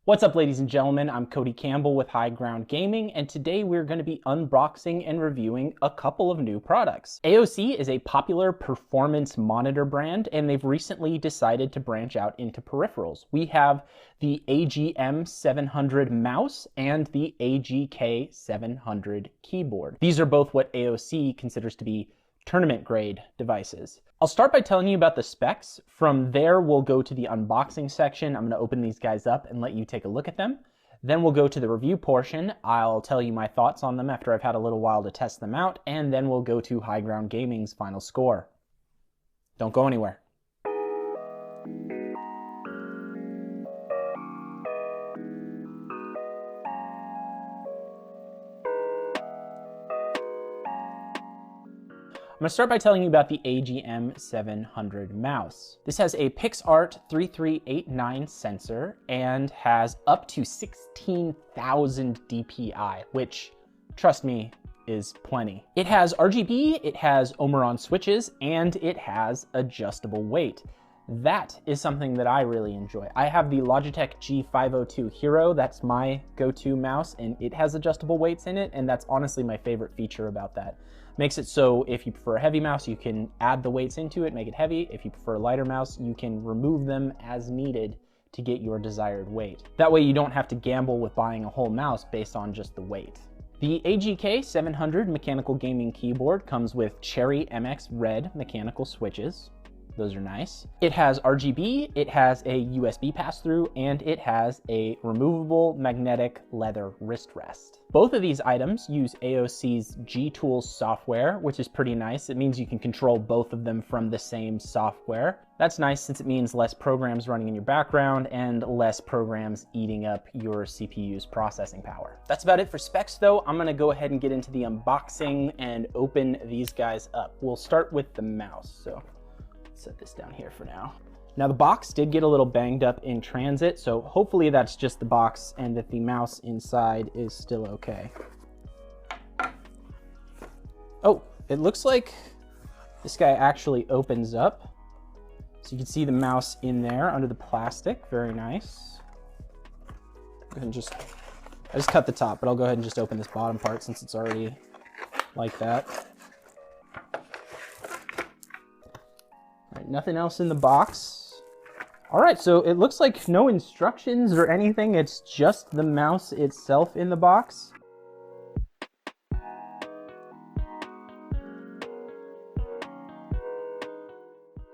What's up, ladies and gentlemen? I'm Cody Campbell with High Ground Gaming, and today we're going to be unboxing and reviewing a couple of new products. AOC is a popular performance monitor brand, and they've recently decided to branch out into peripherals. We have the AGM700 mouse and the AGK700 keyboard. These are both what AOC considers to be tournament grade devices. I'll start by telling you about the specs. From there, we'll go to the unboxing section. I'm going to open these guys up and let you take a look at them. Then we'll go to the review portion. I'll tell you my thoughts on them after I've had a little while to test them out, and then we'll go to High Ground Gaming's final score. Don't go anywhere. I'm going to start by telling you about the AGM700 mouse. This has a PixArt 3389 sensor and has up to 16,000 DPI, which, trust me, is plenty. It has RGB, it has Omron switches, and it has adjustable weight. That is something that I really enjoy. I have the Logitech G502 Hero. That's my go-to mouse, and it has adjustable weights in it, and that's honestly my favorite feature about that. Makes it so if you prefer a heavy mouse, you can add the weights into it, make it heavy. If you prefer a lighter mouse, you can remove them as needed to get your desired weight. That way you don't have to gamble with buying a whole mouse based on just the weight. The AGK700 mechanical gaming keyboard comes with Cherry MX Red mechanical switches. Those are nice. It has RGB, it has a USB pass-through, and it has a removable magnetic leather wrist rest. Both of these items use AOC's G-Tools software, which is pretty nice. It means you can control both of them from the same software. That's nice since it means less programs running in your background and less programs eating up your CPU's processing power. That's about it for specs though. I'm gonna go ahead and get into the unboxing and open these guys up. We'll start with the mouse. So set this down here for now. Now the box did get a little banged up in transit, so hopefully that's just the box and that the mouse inside is still okay. Oh, it looks like this guy actually opens up. So you can see the mouse in there under the plastic, very nice. Go ahead and I just cut the top, but I'll go ahead and just open this bottom part since it's already like that. All right, nothing else in the box. All right, so it looks like no instructions or anything. It's just the mouse itself in the box.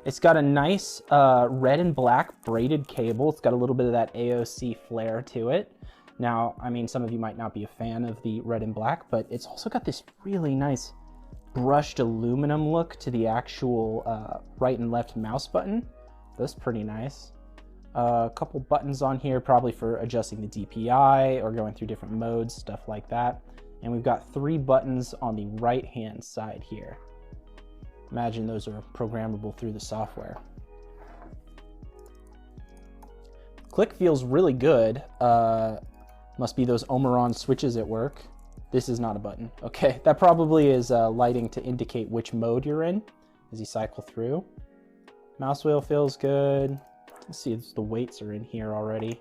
It's got a nice red and black braided cable. It's got a little bit of that AOC flair to it. Now, I mean, some of you might not be a fan of the red and black, but it's also got this really nice brushed aluminum look to the actual right and left mouse button. That's pretty nice. A couple buttons on here, probably for adjusting the DPI or going through different modes, stuff like that. And we've got 3 buttons on the right-hand side here. Imagine those are programmable through the software. Click feels really good. Must be those Omron switches at work. This is not a button. Okay, that probably is lighting to indicate which mode you're in as you cycle through. Mouse wheel feels good. Let's see if the weights are in here already.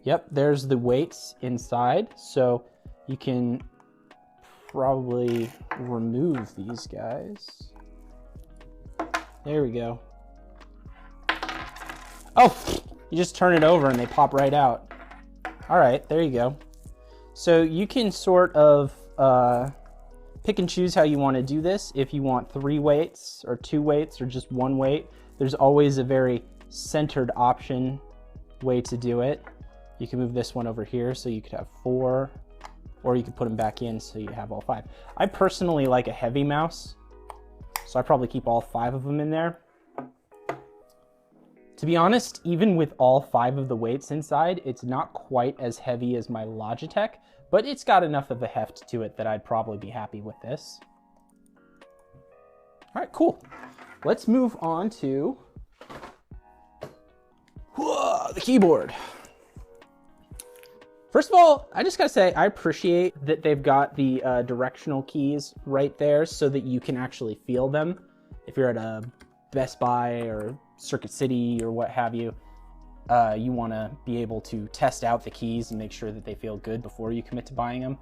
Yep, there's the weights inside. So you can probably remove these guys. There we go. Oh, you just turn it over and they pop right out. All right, there you go. So you can sort of pick and choose how you want to do this. If you want 3 weights or 2 weights or just 1 weight, there's always a very centered option way to do it. You can move this one over here so you could have 4, or you could put them back in so you have all 5. I personally like a heavy mouse, so I probably keep all 5 of them in there. To be honest, even with all 5 of the weights inside, it's not quite as heavy as my Logitech, but it's got enough of a heft to it that I'd probably be happy with this. All right, cool. Let's move on to the keyboard. First of all, I just gotta say, I appreciate that they've got the directional keys right there so that you can actually feel them. If you're at a Best Buy or Circuit City or what have you, you want to be able to test out the keys and make sure that they feel good before you commit to buying them.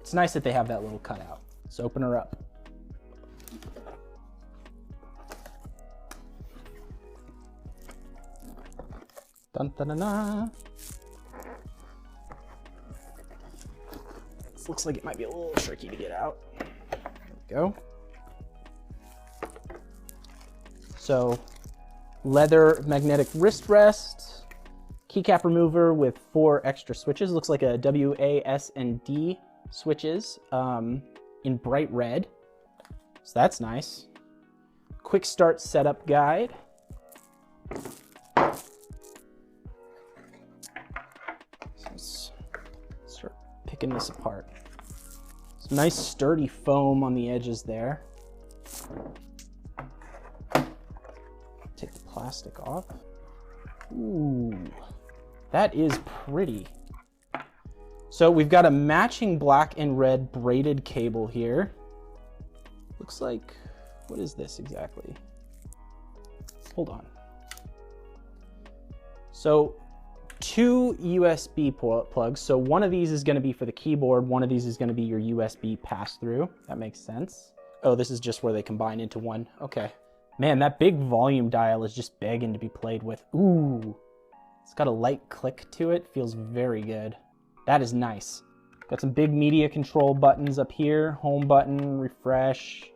It's nice that they have that little cutout. Let's open her up. Dun, dun, dun, dun. This looks like it might be a little tricky to get out. There we go. So, leather magnetic wrist rest, keycap remover with 4 extra switches. Looks like a W, A, S, and D switches in bright red. So that's nice. Quick start setup guide. Let's start picking this apart. Some nice sturdy foam on the edges there. Take the plastic off. Ooh, that is pretty. So we've got a matching black and red braided cable here. Looks like, what is this exactly? Hold on. So 2 USB plugs. So one of these is going to be for the keyboard. One of these is going to be your USB pass-through. That makes sense. Oh, this is just where they combine into one. Okay. Man, that big volume dial is just begging to be played with. Ooh, it's got a light click to it. Feels very good. That is nice. Got some big media control buttons up here. Home button, refresh,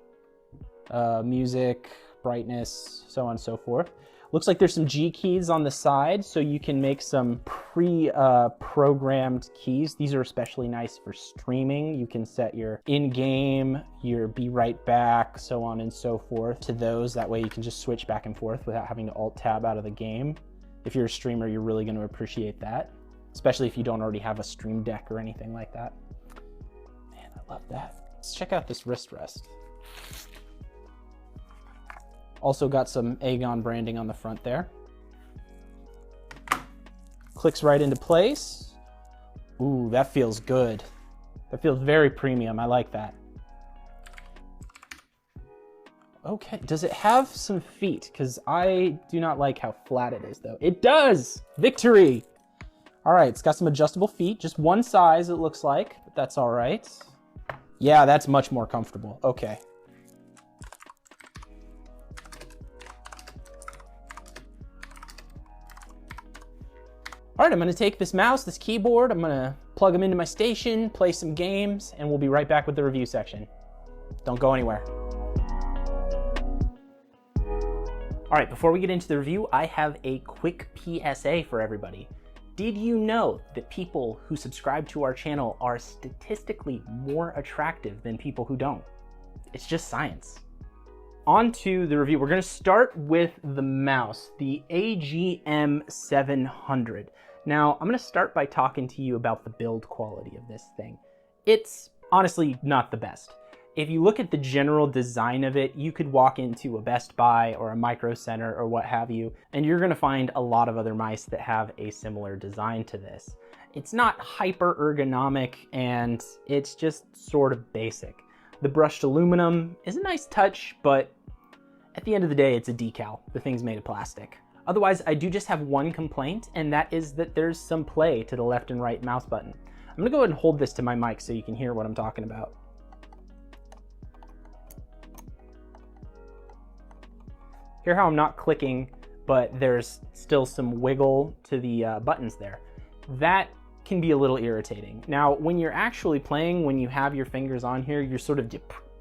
music, brightness, so on and so forth. Looks like there's some G keys on the side, so you can make some pre-programmed keys. These are especially nice for streaming. You can set your in-game, your be right back, so on and so forth to those. That way you can just switch back and forth without having to alt-tab out of the game. If you're a streamer, you're really going to appreciate that, especially if you don't already have a Stream Deck or anything like that. Man, I love that. Let's check out this wrist rest. Also got some Agon branding on the front there. Clicks right into place. Ooh, that feels good. That feels very premium. I like that. Okay, does it have some feet? Because I do not like how flat it is, though. It does! Victory! All right, it's got some adjustable feet. Just one size, it looks like, but that's all right. Yeah, that's much more comfortable. Okay. All right, I'm gonna take this mouse, this keyboard, I'm gonna plug them into my station, play some games, and we'll be right back with the review section. Don't go anywhere. All right, before we get into the review, I have a quick PSA for everybody. Did you know that people who subscribe to our channel are statistically more attractive than people who don't? It's just science. On to the review. We're gonna start with the mouse, the AGM700. Now, I'm gonna start by talking to you about the build quality of this thing. It's honestly not the best. If you look at the general design of it, you could walk into a Best Buy or a Micro Center or what have you, and you're gonna find a lot of other mice that have a similar design to this. It's not hyper ergonomic, and it's just sort of basic. The brushed aluminum is a nice touch, but at the end of the day, it's a decal. The thing's made of plastic. Otherwise, I do just have one complaint, and that is that there's some play to the left and right mouse button. I'm gonna go ahead and hold this to my mic so you can hear what I'm talking about. Hear how I'm not clicking, but there's still some wiggle to the buttons there. That can be a little irritating. Now, when you're actually playing, when you have your fingers on here, you're sort of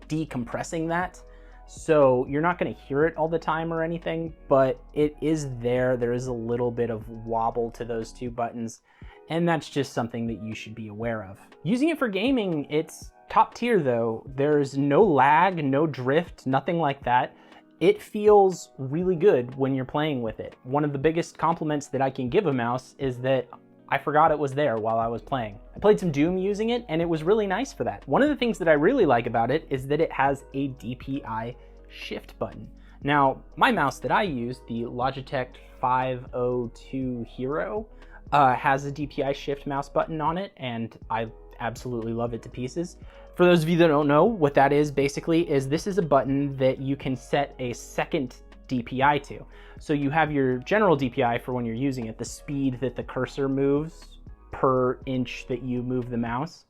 decompressing that. So you're not gonna hear it all the time or anything, but it is there. There is a little bit of wobble to those two buttons, and that's just something that you should be aware of. Using it for gaming, it's top tier though. There's no lag, no drift, nothing like that. It feels really good when you're playing with it. One of the biggest compliments that I can give a mouse is that I forgot it was there while I was playing. I played some Doom using it, and it was really nice for that. One of the things that I really like about it is that it has a DPI shift button. Now, my mouse that I use, the Logitech 502 Hero, has a DPI shift mouse button on it, and I absolutely love it to pieces. For those of you that don't know, what that is basically is this is a button that you can set a second DPI to. So you have your general DPI for when you're using it, the speed that the cursor moves per inch that you move the mouse.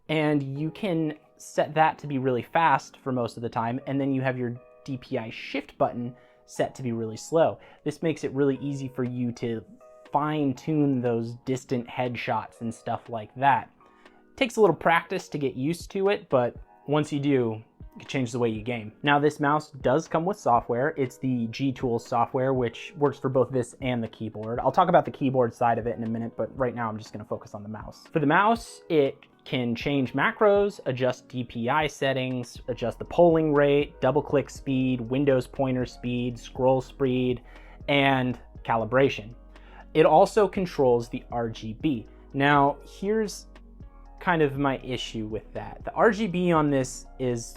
And you can set that to be really fast for most of the time. And then you have your DPI shift button set to be really slow. This makes it really easy for you to fine tune those distant headshots and stuff like that. It takes a little practice to get used to it, but once you do, it can change the way you game. Now this mouse does come with software. It's the G-Tools software, which works for both this and the keyboard. I'll talk about the keyboard side of it in a minute, but right now I'm just gonna focus on the mouse. For the mouse, it can change macros, adjust DPI settings, adjust the polling rate, double click speed, Windows pointer speed, scroll speed, and calibration. It also controls the RGB. Now here's kind of my issue with that. The RGB on this is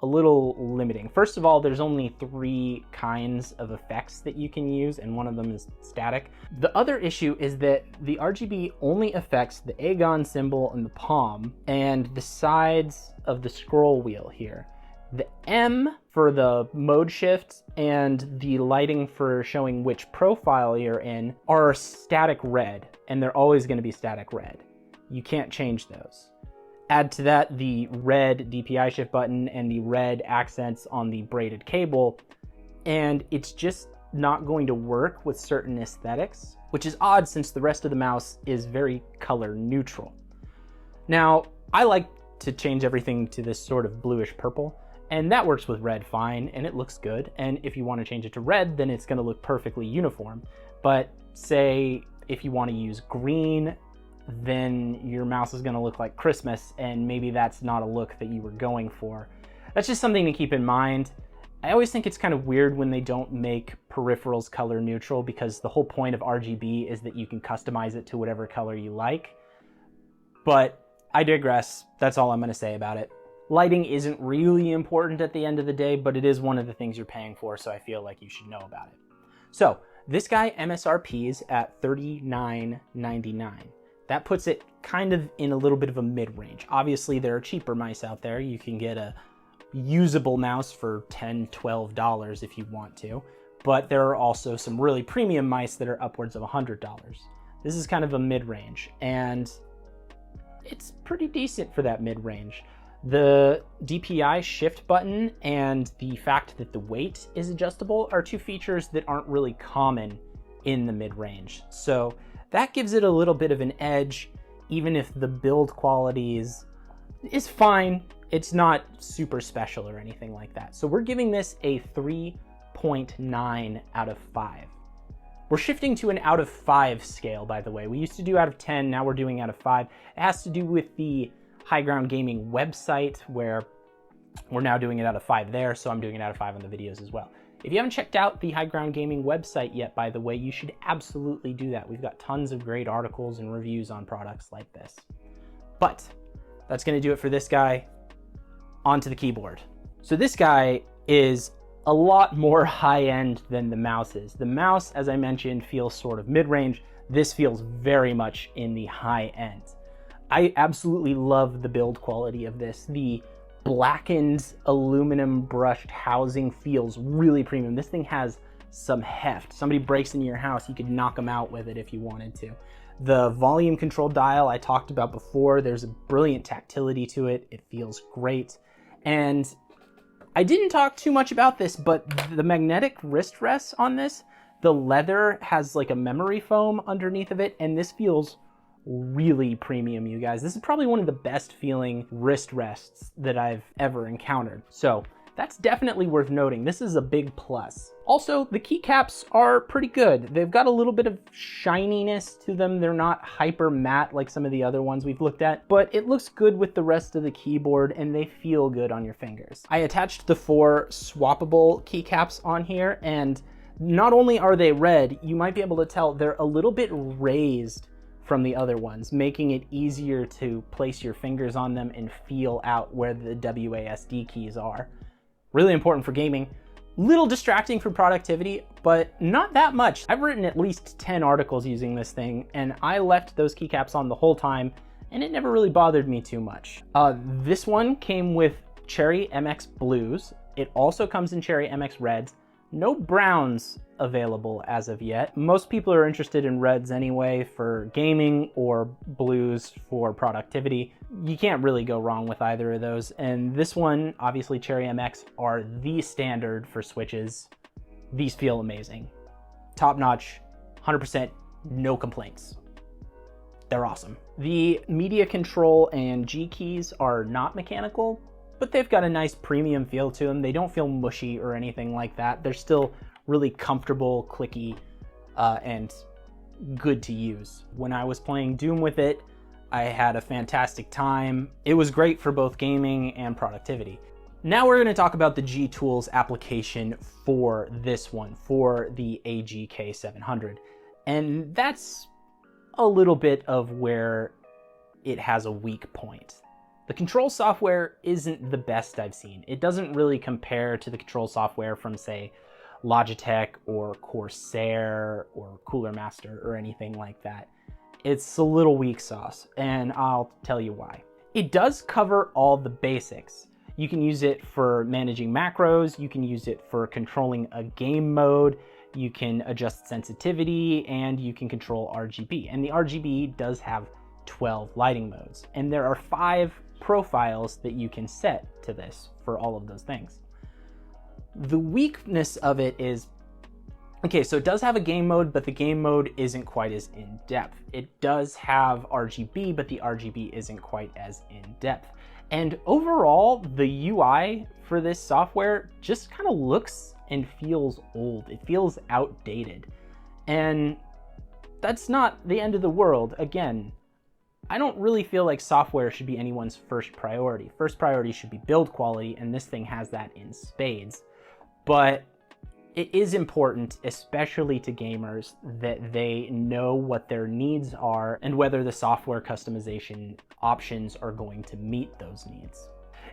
a little limiting. First of all, there's only 3 kinds of effects that you can use, and one of them is static. The other issue is that the RGB only affects the Agon symbol in the palm and the sides of the scroll wheel here. The M for the mode shift and the lighting for showing which profile you're in are static red, and they're always going to be static red. You can't change those. Add to that the red DPI shift button and the red accents on the braided cable, and it's just not going to work with certain aesthetics, which is odd since the rest of the mouse is very color neutral. Now, I like to change everything to this sort of bluish purple, and that works with red fine, and it looks good. And if you want to change it to red, then it's going to look perfectly uniform. But say if you want to use green, then your mouse is going to look like Christmas, and maybe that's not a look that you were going for. That's just something to keep in mind. I always think it's kind of weird when they don't make peripherals color neutral, because the whole point of RGB is that you can customize it to whatever color you like. But I digress. That's all I'm going to say about it. Lighting isn't really important at the end of the day, but it is one of the things you're paying for, so I feel like you should know about it. So this guy MSRPs at $39.99. That puts it kind of in a little bit of a mid-range. Obviously, there are cheaper mice out there. You can get a usable mouse for $10, $12 if you want to, but there are also some really premium mice that are upwards of $100. This is kind of a mid-range, and it's pretty decent for that mid-range. The DPI shift button and the fact that the weight is adjustable are 2 features that aren't really common in the mid-range. So that gives it a little bit of an edge, even if the build quality is fine. It's not super special or anything like that. So we're giving this a 3.9 out of 5. We're shifting to an out of 5 scale, by the way. We used to do out of 10, now we're doing out of 5. It has to do with the High Ground Gaming website, where we're now doing it out of 5 there, so I'm doing it out of 5 on the videos as well. If you haven't checked out the High Ground Gaming website yet, by the way, you should absolutely do that. We've got tons of great articles and reviews on products like this. But that's going to do it for this guy. On to the keyboard. So this guy is a lot more high-end than the mouse is. The mouse, as I mentioned, feels sort of mid-range. This feels very much in the high end. I absolutely love the build quality of this. The blackened aluminum brushed housing feels really premium. This thing has some heft. Somebody breaks into your house, you could knock them out with it if you wanted to. The volume control dial I talked about before, there's a brilliant tactility to it. It feels great. And I didn't talk too much about this, but the magnetic wrist rests on this, the leather has like a memory foam underneath of it, and this feels really premium, you guys. This is probably one of the best feeling wrist rests that I've ever encountered. So that's definitely worth noting. This is a big plus. Also, the keycaps are pretty good. They've got a little bit of shininess to them. They're not hyper matte like some of the other ones we've looked at, but it looks good with the rest of the keyboard and they feel good on your fingers. I attached the 4 swappable keycaps on here, and not only are they red, you might be able to tell they're a little bit raised from the other ones, making it easier to place your fingers on them and feel out where the WASD keys are. Really important for gaming. Little distracting for productivity, but not that much. I've written at least 10 articles using this thing, and I left those keycaps on the whole time, and it never really bothered me too much. This one came with Cherry MX Blues. It also comes in Cherry MX Reds. No browns available as of yet. Most people are interested in reds anyway for gaming or blues for productivity. You can't really go wrong with either of those. And this one, obviously Cherry MX are the standard for switches. These feel amazing. Top notch, 100%, no complaints. They're awesome. The media control and G keys are not mechanical, but they've got a nice premium feel to them. They don't feel mushy or anything like that. They're still really comfortable, clicky, and good to use. When I was playing Doom with it, I had a fantastic time. It was great for both gaming and productivity. Now we're gonna talk about the G Tools application for this one, for the AGK700. And that's a little bit of where it has a weak point. The control software isn't the best I've seen. It doesn't really compare to the control software from, say, Logitech or Corsair or Cooler Master or anything like that. It's a little weak sauce, and I'll tell you why. It does cover all the basics. You can use it for managing macros, you can use it for controlling a game mode, you can adjust sensitivity, and you can control RGB. And the RGB does have 12 lighting modes. And there are 5 profiles that you can set to this for all of those things. The weakness of it is, okay, so it does have a game mode, but the game mode isn't quite as in-depth. It does have RGB, but the RGB isn't quite as in-depth. And overall, the UI for this software just kind of looks and feels old. It feels outdated. And that's not the end of the world. Again, I don't really feel like software should be anyone's first priority. First priority should be build quality, and this thing has that in spades. But it is important, especially to gamers, that they know what their needs are and whether the software customization options are going to meet those needs.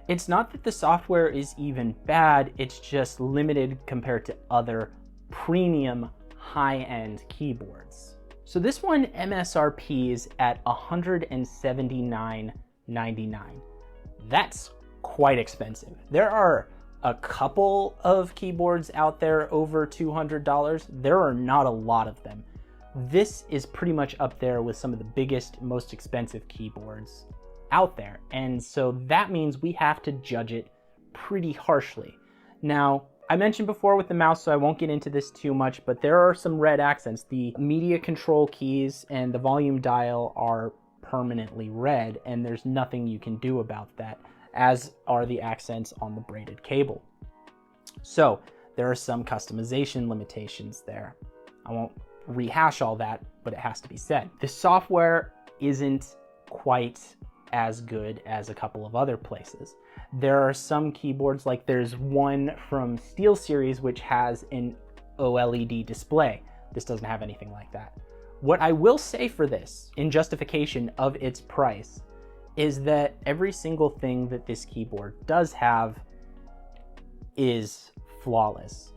It's not that the software is even bad, it's just limited compared to other premium high-end keyboards. So this one MSRPs at $179.99. That's quite expensive. There are a couple of keyboards out there over $200. There are not a lot of them. This is pretty much up there with some of the biggest, most expensive keyboards out there. And so that means we have to judge it pretty harshly. Now, I mentioned before with the mouse, so I won't get into this too much, but there are some red accents. The media control keys and the volume dial are permanently red, and there's nothing you can do about that, as are the accents on the braided cable. So there are some customization limitations there. I won't rehash all that, but it has to be said. The software isn't quite as good as a couple of other places. There are some keyboards, like there's one from SteelSeries which has an OLED display. This doesn't have anything like that. What I will say for this, in justification of its price, is that every single thing that this keyboard does have is flawless.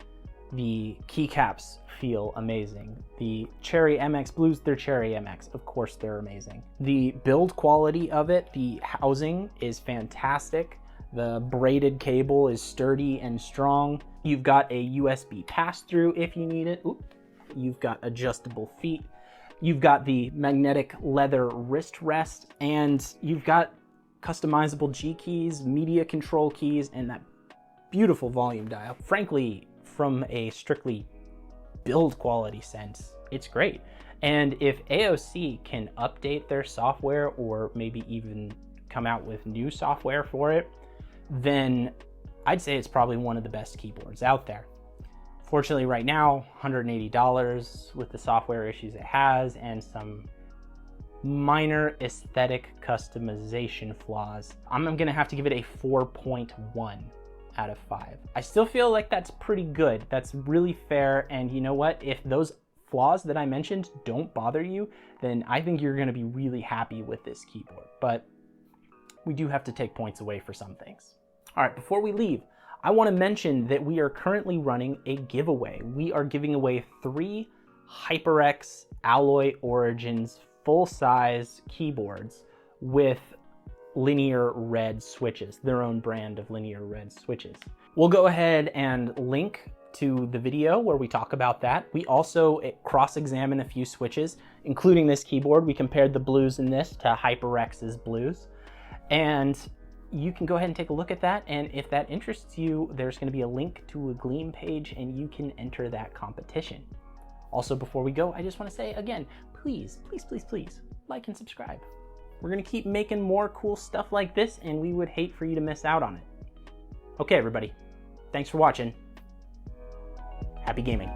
The keycaps feel amazing. The Cherry MX Blues, they're Cherry MX. Of course they're amazing. The build quality of it, the housing is fantastic. The braided cable is sturdy and strong. You've got a USB pass-through if you need it. Oop. You've got adjustable feet. You've got the magnetic leather wrist rest, and you've got customizable G keys, media control keys, and that beautiful volume dial. Frankly, from a strictly build quality sense, it's great. And if AOC can update their software or maybe even come out with new software for it, then I'd say it's probably one of the best keyboards out there. Fortunately, right now, $180 with the software issues it has and some minor aesthetic customization flaws. I'm gonna have to give it a 4.1 out of 5. I still feel like that's pretty good. That's really fair. And you know what? If those flaws that I mentioned don't bother you, then I think you're gonna be really happy with this keyboard. But we do have to take points away for some things. All right, before we leave, I want to mention that we are currently running a giveaway. We are giving away 3 HyperX Alloy Origins full-size keyboards with linear red switches, their own brand of linear red switches. We'll go ahead and link to the video where we talk about that. We also cross-examine a few switches, including this keyboard. We compared the blues in this to HyperX's blues. And you can go ahead and take a look at that. And if that interests you, there's going to be a link to a Gleam page and you can enter that competition. Also, before we go, I just want to say again, please, please, please, please like and subscribe. We're going to keep making more cool stuff like this, and we would hate for you to miss out on it. Okay, everybody. Thanks for watching. Happy gaming.